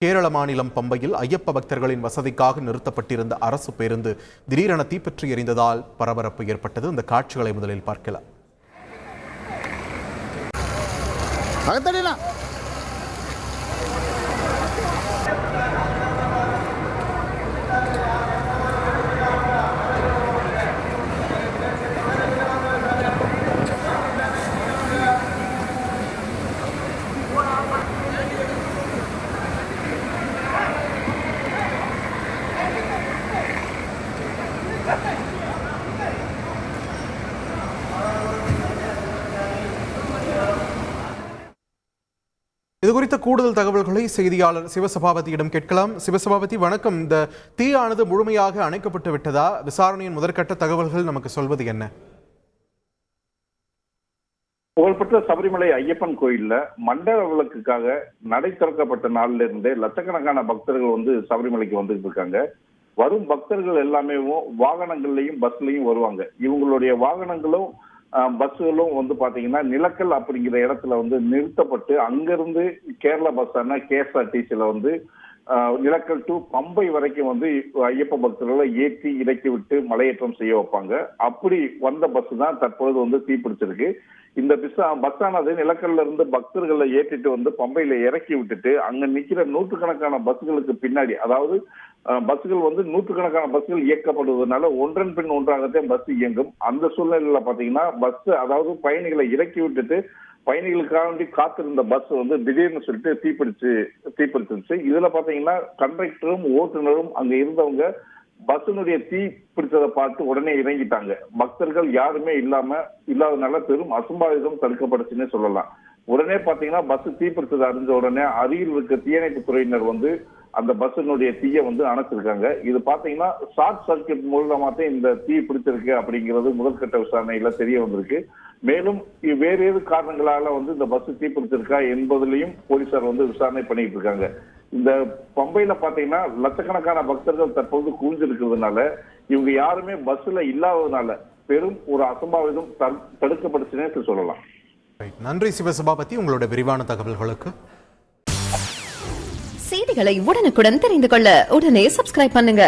கேரள மாநிலம் பம்பையில் ஐயப்ப பக்தர்களின் வசதிக்காக நிறுத்தப்பட்டிருந்த அரசு பேருந்து திடீரென தீப்பற்றி எரிந்ததால் பரபரப்பு ஏற்பட்டது. இந்த காட்சிகளை முதலில் பார்க்கலாம். இது குறித்த கூடுதல் தகவல்களை செய்தியாளர் சிவசபாபதியிடம் கேட்கலாம். சிவசபாபதி, வணக்கம். இந்த தீயானது முழுமையாக அணைக்கப்பட்டு விட்டதா? விசாரணையின் முதற்கட்ட தகவல்கள் நமக்கு சொல்வது என்ன? புகழ்பெற்ற சபரிமலை ஐயப்பன் கோயில்ல மண்டல விளக்குக்காக நடை திறக்கப்பட்ட நாளில இருந்தே லட்சக்கணக்கான பக்தர்கள் சபரிமலைக்கு வந்துட்டு இருக்காங்க. வரும் பக்தர்கள் எல்லாமே வாகனங்கள்லயும் பஸ்லயும் வருவாங்க. இவங்களுடைய வாகனங்களும் பஸ்ஸுகளும் பாத்தீங்கன்னா நிலக்கல் அப்படிங்கிற இடத்துல நிறுத்தப்பட்டு அங்கிருந்து கேரளா பஸ்ஸான KSRTCல நிலக்கல் டு பம்பை வரைக்கும் ஐயப்ப பக்தர்களை ஏற்றி இறக்கி விட்டு மலையேற்றம் செய்ய வைப்பாங்க. அப்படி வந்த பஸ் தான் தற்பொழுது தீப்பிடிச்சிருக்கு. இந்த பஸ்ஸானது நிலக்கல்ல இருந்து பக்தர்களை ஏற்றிட்டு பம்பையில இறக்கி விட்டுட்டு அங்க நிக்கிற நூற்றுக்கணக்கான பஸ்களுக்கு பின்னாடி, அதாவது பஸ்கள் நூற்றுக்கணக்கான பஸ்கள் இயக்கப்படுவதனால ஒன்றன் பின் ஒன்றாகத்தான் பஸ் இயங்கும். அந்த சூழ்நிலையில பாத்தீங்கன்னா பஸ், அதாவது பயணிகளை இறக்கி விட்டுட்டு பயணிகளுக்காக காத்திருந்த பஸ் திடீர்னு சொல்லிட்டு தீப்பிடிச்சிருச்சு. இதுல பாத்தீங்கன்னா கண்டக்டரும் ஓட்டுநரும் அங்க இருந்தவங்க பஸ்ஸினுடைய தீ பிடிச்சதை பார்த்து உடனே இறங்கிட்டாங்க. பக்தர்கள் யாருமே இல்லாதனால பெரும் அசம்பாவிதம் தடுக்கப்படுச்சுன்னு சொல்லலாம். உடனே பாத்தீங்கன்னா பஸ் தீப்பிடிச்சதை அறிஞ்ச உடனே அருகில் இருக்க தீயணைப்பு துறையினர் அந்த பஸ்ஸினுடைய தீயை அணைச்சிருக்காங்க. இது பாத்தீங்கன்னா ஷார்ட் சர்க்கியூட் மூலமா தான் இந்த தீ பிடிச்சிருக்கு அப்படிங்கிறது முதற்கட்ட விசாரணையில தெரிய வந்திருக்கு. மேலும் வேறு ஏது காரணங்களால இந்த பஸ் தீ பிடிச்சிருக்கா என்பதிலையும் போலீசார் விசாரணை பண்ணிட்டு இருக்காங்க. இந்த பம்பையில பாத்தீங்கன்னா லட்சக்கணக்கான பக்தர்கள் தற்போது குவிஞ்சிருக்கிறதுனால இவங்க யாருமே பஸ்ல இல்லாததுனால பெரும் ஒரு அசம்பாவிதம் தடுக்கப்படுச்சுன்னே சொல்லலாம். நன்றி சிவசபாபதி, உங்களோட விரிவான தகவல்களுக்கு. செய்திகளை உடனுக்குடன் தெரிந்து கொள்ள உடனே சப்ஸ்கிரைப் பண்ணுங்க.